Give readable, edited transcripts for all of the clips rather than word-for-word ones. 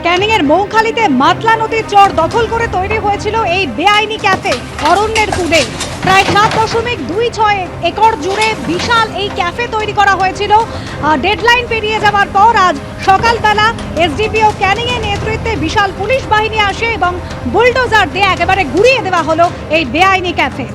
ক্যানিংয়ের মৌখালীতে মাতলা নদীর চর দখল করে তৈরি হয়েছিল এই বেআইনি ক্যাফে অরণ্যের কূলে। প্রায় 7.26 একর জুড়ে বিশাল এই ক্যাফে তৈরি করা হয়েছিল। ডেডলাইন পেরিয়ে যাওয়ার পর আজ সকালবেলা এসডিপিও ক্যানিংয়ের নেতৃত্বে বিশাল পুলিশ বাহিনী আসে এবং বুলডোজার দিয়ে একেবারে গুড়িয়ে দেওয়া হলো এই বেআইনি ক্যাফে।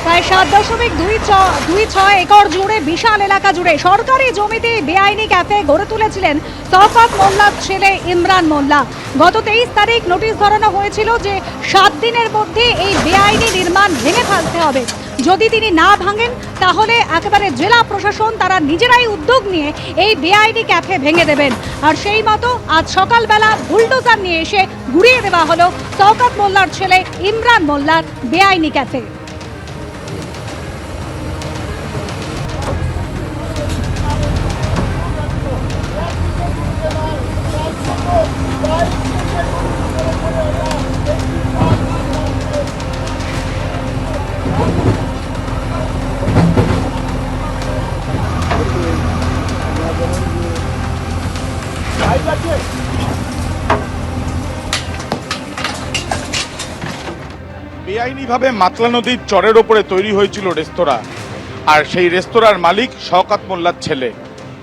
প্রায় 7.26 একর জুড়ে বিশাল এলাকা জুড়ে সরকারি জমিতে বেআইনি ক্যাফে গড়ে তুলেছিলেন শওকত মোল্লার ছেলে ইমরান মোল্লা। গত 23 তারিখ নোটিশ ধরানো হয়েছিল যে 7 দিনের মধ্যে এই বেআইনি নির্মাণ ভেঙে ফেলতে হবে। যদি তিনি না ভাঙেন তাহলে একেবারে জেলা প্রশাসন তারা নিজেরাই উদ্যোগ নিয়ে এই বেআইনি ক্যাফে ভেঙে দেবেন। আর সেই মতো আজ সকালবেলা বুলডোজার নিয়ে এসে গুড়িয়ে দেওয়া হলো শওকত মোল্লার ছেলে ইমরান মোল্লার বেআইনি ক্যাফে। বেআইনিভাবে মাতলা নদীর চরের ওপরে তৈরি হয়েছিল রেস্তোরাঁ, আর সেই রেস্তোরাঁর মালিক শওকত মোল্লার ছেলে।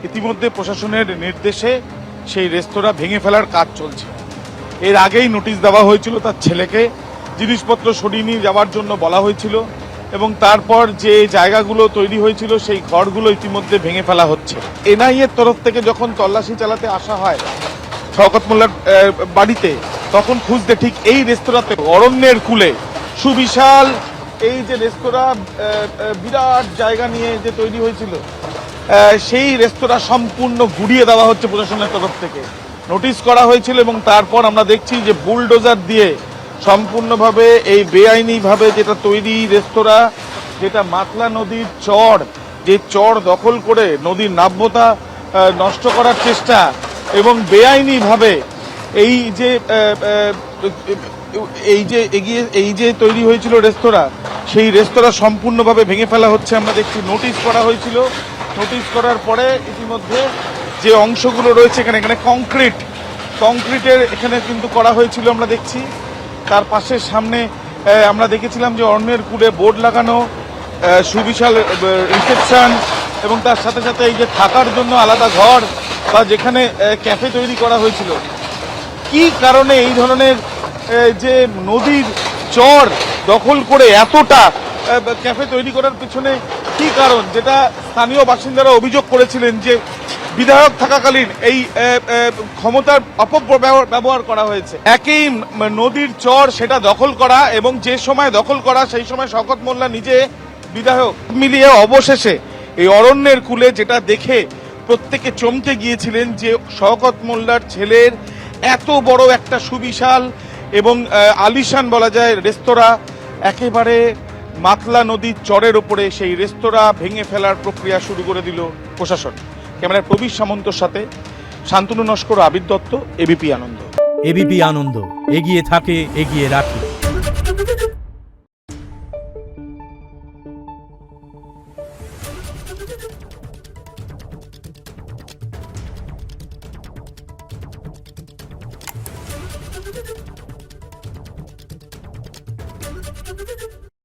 ইতিমধ্যে প্রশাসনের নির্দেশে সেই রেস্তোরাঁ ভেঙে ফেলার কাজ চলছে। এর আগেই নোটিশ দেওয়া হয়েছিল তার ছেলেকে, জিনিসপত্র সরিয়ে নিয়ে যাওয়ার জন্য বলা হয়েছিল এবং তারপর যে জায়গাগুলো তৈরি হয়েছিল সেই ঘরগুলো ইতিমধ্যে ভেঙে ফেলা হচ্ছে। এনআইএর তরফ থেকে যখন তল্লাশি চালাতে আসা হয় শওকত মোল্লার বাড়িতে, তখন খুঁজতে ঠিক এই রেস্তোরাঁতে অরণ্যের কূলে সুবিশাল এই যে রেস্তোরাঁ বিরাট জায়গা নিয়ে যে তৈরি হয়েছিল, সেই রেস্তোরাঁ সম্পূর্ণ গুড়িয়ে দেওয়া হচ্ছে প্রশাসনের তরফ থেকে। নোটিশ করা হয়েছিল এবং তারপর আমরা দেখছি যে বুলডোজার দিয়ে সম্পূর্ণভাবে এই বেআইনিভাবে যেটা তৈরি রেস্তোরাঁ, যেটা মাতলা নদীর চর, যে চর দখল করে নদীর নাব্যতা নষ্ট করার চেষ্টা এবং বেআইনিভাবে এই যে তৈরি হয়েছিল রেস্তোরাঁ, সেই রেস্তোরাঁ সম্পূর্ণভাবে ভেঙে ফেলা হচ্ছে। আমরা দেখছি নোটিশ করা হয়েছিল, নোটিশ করার পরে ইতিমধ্যে যে অংশগুলো রয়েছে এখানে কংক্রিটের এখানে কিন্তু করা হয়েছিল। আমরা দেখছি তার পাশের সামনে আমরা দেখেছিলাম যে অরণ্যের কূলে বোর্ড লাগানো, সুবিশাল রিসেপশন এবং তার সাথে সাথে এই যে থাকার জন্য আলাদা ঘর বা যেখানে ক্যাফে তৈরি করা হয়েছিল। কি কারণে এই ধরনের যে নদীর চর দখল করে এতটা ক্যাফে তৈরি করার পিছনে কি কারণ, যেটা স্থানীয় বাসিন্দারা অভিযোগ করেছিলেন যে বিধায়ক থাকাকালীন এই ক্ষমতার অপব্যবহার করা হয়েছে। একই নদীর চর সেটা দখল করা এবং যে সময় দখল করা সেই সময় শওকত মোল্লা নিজে বিধায়ক, মিলিয়ে অবশেষে এই অরণ্যের কূলে যেটা দেখে প্রত্যেকে চমকে গিয়েছিলেন যে শওকত মোল্লার ছেলের এত বড় একটা সুবিশাল এবং আলিশান বলা যায় রেস্তোরাঁ একেবারে মাতলা নদীর চরের ওপরে, সেই রেস্তোরাঁ ভেঙে ফেলার প্রক্রিয়া শুরু করে দিল প্রশাসন। ক্যামেরায় প্রবীর সামন্তর সাথে শান্তনু নস্কর, আবির দত্ত, এবিপি আনন্দ। এবিপি আনন্দ, এগিয়ে থাকে, এগিয়ে রাখে।